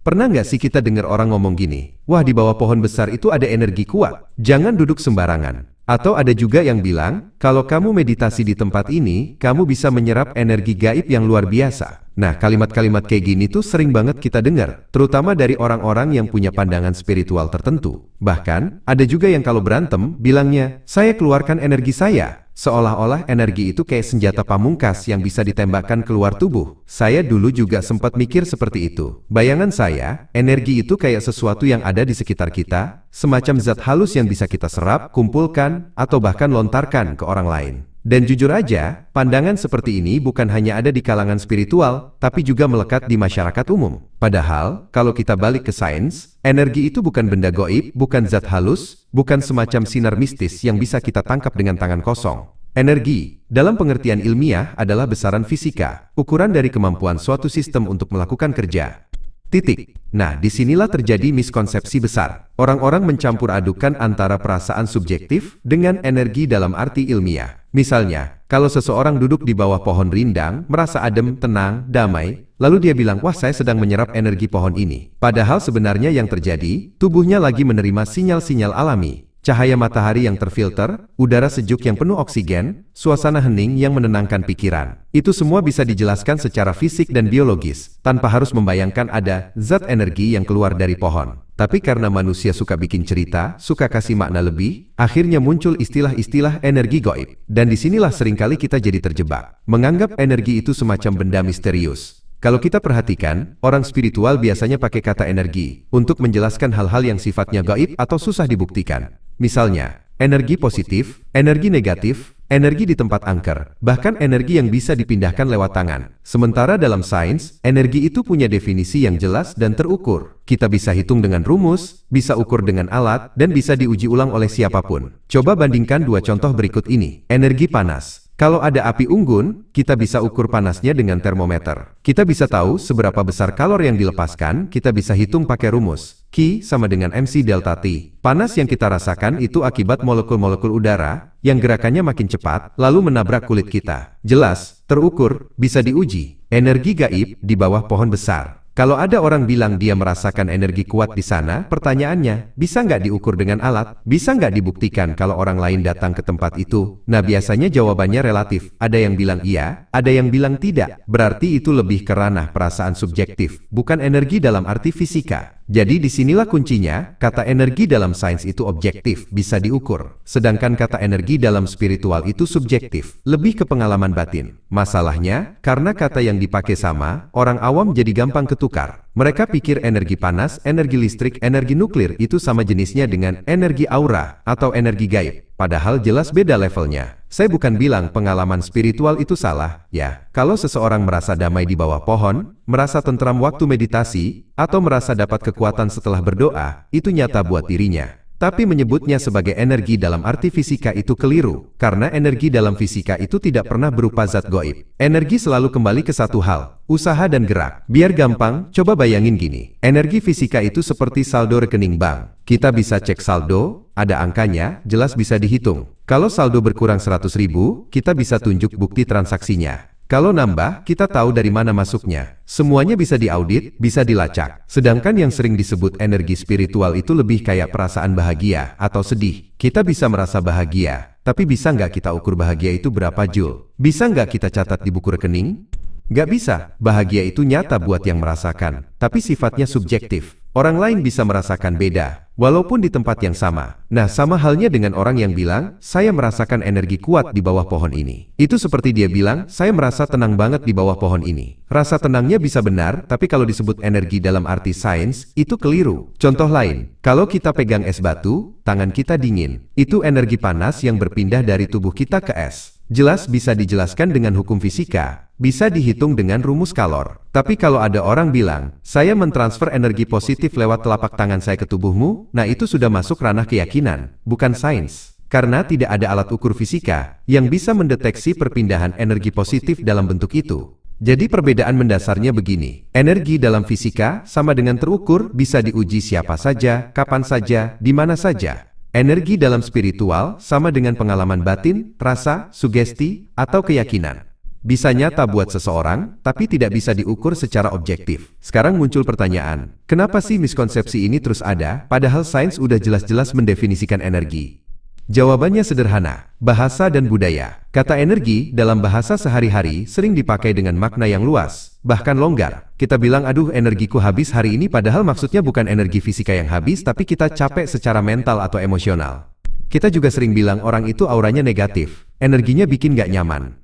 Pernah nggak sih kita dengar orang ngomong gini, wah di bawah pohon besar itu ada energi kuat, jangan duduk sembarangan. Atau ada juga yang bilang, kalau kamu meditasi di tempat ini, kamu bisa menyerap energi gaib yang luar biasa. Nah, kalimat-kalimat kayak gini tuh sering banget kita dengar, terutama dari orang-orang yang punya pandangan spiritual tertentu. Bahkan, ada juga yang kalau berantem, bilangnya, saya keluarkan energi saya. Seolah-olah energi itu kayak senjata pamungkas yang bisa ditembakkan keluar tubuh. Saya dulu juga sempat mikir seperti itu. Bayangan saya, energi itu kayak sesuatu yang ada di sekitar kita, semacam zat halus yang bisa kita serap, kumpulkan, atau bahkan lontarkan ke orang lain. Dan jujur aja, pandangan seperti ini bukan hanya ada di kalangan spiritual, tapi juga melekat di masyarakat umum. Padahal, kalau kita balik ke sains, energi itu bukan benda goib, bukan zat halus, bukan semacam sinar mistis yang bisa kita tangkap dengan tangan kosong. Energi, dalam pengertian ilmiah, adalah besaran fisika, ukuran dari kemampuan suatu sistem untuk melakukan kerja. Titik. Nah, disinilah terjadi miskonsepsi besar. Orang-orang mencampur adukan antara perasaan subjektif dengan energi dalam arti ilmiah. Misalnya, kalau seseorang duduk di bawah pohon rindang, merasa adem, tenang, damai, lalu dia bilang, wah saya sedang menyerap energi pohon ini. Padahal sebenarnya yang terjadi, tubuhnya lagi menerima sinyal-sinyal alami. Cahaya matahari yang terfilter, udara sejuk yang penuh oksigen, suasana hening yang menenangkan pikiran. Itu semua bisa dijelaskan secara fisik dan biologis, tanpa harus membayangkan ada zat energi yang keluar dari pohon. Tapi karena manusia suka bikin cerita, suka kasih makna lebih, akhirnya muncul istilah-istilah energi gaib. Dan disinilah seringkali kita jadi terjebak, menganggap energi itu semacam benda misterius. Kalau kita perhatikan, orang spiritual biasanya pakai kata energi untuk menjelaskan hal-hal yang sifatnya gaib atau susah dibuktikan. Misalnya, energi positif, energi negatif, energi di tempat angker, bahkan energi yang bisa dipindahkan lewat tangan. Sementara dalam sains, energi itu punya definisi yang jelas dan terukur. Kita bisa hitung dengan rumus, bisa ukur dengan alat, dan bisa diuji ulang oleh siapapun. Coba bandingkan dua contoh berikut ini. Energi panas. Kalau ada api unggun, kita bisa ukur panasnya dengan termometer. Kita bisa tahu seberapa besar kalor yang dilepaskan, kita bisa hitung pakai rumus. Q sama dengan MC delta T. Panas yang kita rasakan itu akibat molekul-molekul udara, yang gerakannya makin cepat, lalu menabrak kulit kita. Jelas, terukur, bisa diuji. Energi gaib di bawah pohon besar. Kalau ada orang bilang dia merasakan energi kuat di sana, pertanyaannya, bisa nggak diukur dengan alat? Bisa nggak dibuktikan kalau orang lain datang ke tempat itu? Nah, biasanya jawabannya relatif. Ada yang bilang iya, ada yang bilang tidak. Berarti itu lebih ke ranah perasaan subjektif, bukan energi dalam arti fisika. Jadi disinilah kuncinya, kata energi dalam sains itu objektif, bisa diukur. Sedangkan kata energi dalam spiritual itu subjektif, lebih ke pengalaman batin. Masalahnya, karena kata yang dipakai sama, orang awam jadi gampang ketukar. Mereka pikir energi panas, energi listrik, energi nuklir itu sama jenisnya dengan energi aura atau energi gaib. Padahal jelas beda levelnya. Saya bukan bilang pengalaman spiritual itu salah, ya. Kalau seseorang merasa damai di bawah pohon, merasa tentram waktu meditasi, atau merasa dapat kekuatan setelah berdoa, itu nyata buat dirinya. Tapi menyebutnya sebagai energi dalam arti fisika itu keliru, karena energi dalam fisika itu tidak pernah berupa zat gaib. Energi selalu kembali ke satu hal, usaha dan gerak. Biar gampang, coba bayangin gini. Energi fisika itu seperti saldo rekening bank. Kita bisa cek saldo, ada angkanya, jelas bisa dihitung. Kalau saldo berkurang 100.000, kita bisa tunjuk bukti transaksinya. Kalau nambah, kita tahu dari mana masuknya. Semuanya bisa diaudit, bisa dilacak. Sedangkan yang sering disebut energi spiritual itu lebih kayak perasaan bahagia atau sedih. Kita bisa merasa bahagia, tapi bisa nggak kita ukur bahagia itu berapa joule? Bisa nggak kita catat di buku rekening? Nggak bisa. Bahagia itu nyata buat yang merasakan, tapi sifatnya subjektif. Orang lain bisa merasakan beda, walaupun di tempat yang sama. Nah, sama halnya dengan orang yang bilang, saya merasakan energi kuat di bawah pohon ini. Itu seperti dia bilang, saya merasa tenang banget di bawah pohon ini. Rasa tenangnya bisa benar, tapi kalau disebut energi dalam arti sains, itu keliru. Contoh lain, kalau kita pegang es batu, tangan kita dingin. Itu energi panas yang berpindah dari tubuh kita ke es. Jelas bisa dijelaskan dengan hukum fisika, bisa dihitung dengan rumus kalor. Tapi kalau ada orang bilang, saya mentransfer energi positif lewat telapak tangan saya ke tubuhmu, nah itu sudah masuk ranah keyakinan, bukan sains. Karena tidak ada alat ukur fisika yang bisa mendeteksi perpindahan energi positif dalam bentuk itu. Jadi perbedaan mendasarnya begini, energi dalam fisika sama dengan terukur, bisa diuji siapa saja, kapan saja, di mana saja. Energi dalam spiritual sama dengan pengalaman batin, rasa, sugesti, atau keyakinan. bisa nyata buat seseorang, tapi tidak bisa diukur secara objektif. Sekarang muncul pertanyaan, kenapa sih miskonsepsi ini terus ada, padahal sains udah jelas-jelas mendefinisikan energi? Jawabannya sederhana, bahasa dan budaya. Kata energi dalam bahasa sehari-hari sering dipakai dengan makna yang luas, bahkan longgar. Kita bilang aduh energiku habis hari ini padahal maksudnya bukan energi fisika yang habis tapi kita capek secara mental atau emosional. Kita juga sering bilang orang itu auranya negatif, energinya bikin gak nyaman.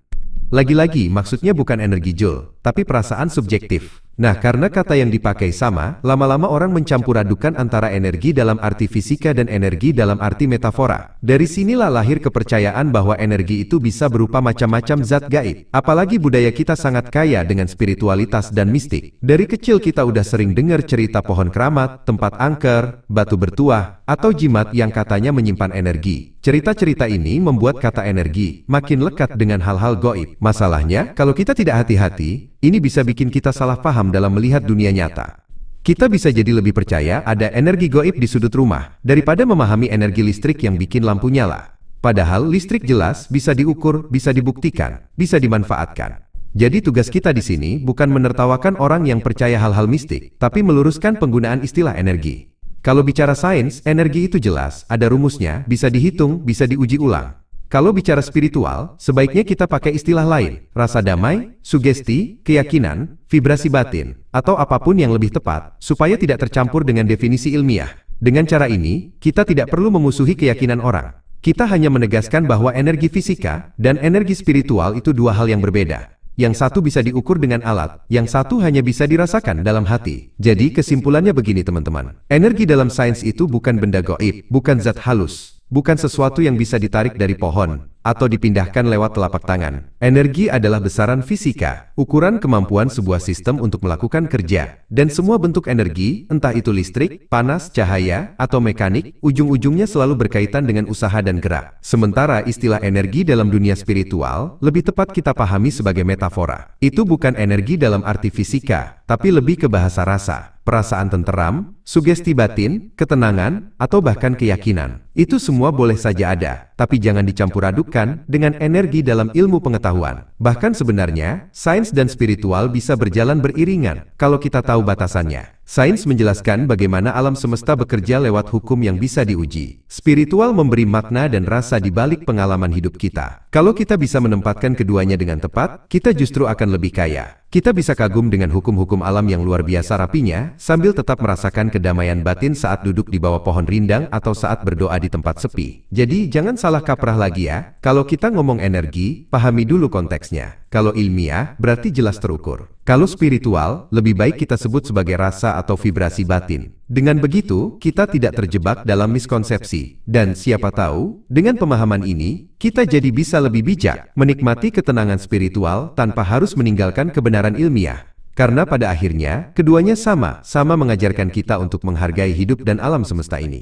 Lagi-lagi maksudnya bukan energi joule, tapi perasaan subjektif. Nah, karena kata yang dipakai sama, lama-lama orang mencampur adukan antara energi dalam arti fisika dan energi dalam arti metafora. Dari sinilah lahir kepercayaan bahwa energi itu bisa berupa macam-macam zat gaib. Apalagi budaya kita sangat kaya dengan spiritualitas dan mistik. Dari kecil kita udah sering dengar cerita pohon keramat, tempat angker, batu bertuah, atau jimat yang katanya menyimpan energi. Cerita-cerita ini membuat kata energi makin lekat dengan hal-hal gaib. Masalahnya, kalau kita tidak hati-hati, ini bisa bikin kita salah paham dalam melihat dunia nyata. Kita bisa jadi lebih percaya ada energi gaib di sudut rumah, daripada memahami energi listrik yang bikin lampu nyala. Padahal listrik jelas bisa diukur, bisa dibuktikan, bisa dimanfaatkan. Jadi tugas kita di sini bukan menertawakan orang yang percaya hal-hal mistik, tapi meluruskan penggunaan istilah energi. Kalau bicara sains, energi itu jelas, ada rumusnya, bisa dihitung, bisa diuji ulang. Kalau bicara spiritual, sebaiknya kita pakai istilah lain, rasa damai, sugesti, keyakinan, vibrasi batin, atau apapun yang lebih tepat, supaya tidak tercampur dengan definisi ilmiah. Dengan cara ini, kita tidak perlu memusuhi keyakinan orang. Kita hanya menegaskan bahwa energi fisika dan energi spiritual itu dua hal yang berbeda. Yang satu bisa diukur dengan alat, yang satu hanya bisa dirasakan dalam hati. Jadi kesimpulannya begini teman-teman. Energi dalam sains itu bukan benda gaib, bukan zat halus. Bukan sesuatu yang bisa ditarik dari pohon, atau dipindahkan lewat telapak tangan. Energi adalah besaran fisika, ukuran kemampuan sebuah sistem untuk melakukan kerja. Dan semua bentuk energi, entah itu listrik, panas, cahaya, atau mekanik, ujung-ujungnya selalu berkaitan dengan usaha dan gerak. Sementara istilah energi dalam dunia spiritual, lebih tepat kita pahami sebagai metafora. Itu bukan energi dalam arti fisika, tapi lebih ke bahasa rasa. Perasaan tenteram, sugesti batin, ketenangan, atau bahkan keyakinan. Itu semua boleh saja ada, tapi jangan dicampur adukkan dengan energi dalam ilmu pengetahuan. Bahkan sebenarnya, sains dan spiritual bisa berjalan beriringan kalau kita tahu batasannya. Sains menjelaskan bagaimana alam semesta bekerja lewat hukum yang bisa diuji. Spiritual memberi makna dan rasa di balik pengalaman hidup kita. Kalau kita bisa menempatkan keduanya dengan tepat, kita justru akan lebih kaya. Kita bisa kagum dengan hukum-hukum alam yang luar biasa rapinya, sambil tetap merasakan kedamaian batin saat duduk di bawah pohon rindang atau saat berdoa di tempat sepi. Jadi jangan salah kaprah lagi ya, kalau kita ngomong energi, pahami dulu konteksnya. Kalau ilmiah, berarti jelas terukur. Kalau spiritual, lebih baik kita sebut sebagai rasa atau vibrasi batin. Dengan begitu, kita tidak terjebak dalam miskonsepsi. Dan siapa tahu, dengan pemahaman ini, kita jadi bisa lebih bijak, menikmati ketenangan spiritual tanpa harus meninggalkan kebenaran ilmiah. Karena pada akhirnya, keduanya sama mengajarkan kita untuk menghargai hidup dan alam semesta ini.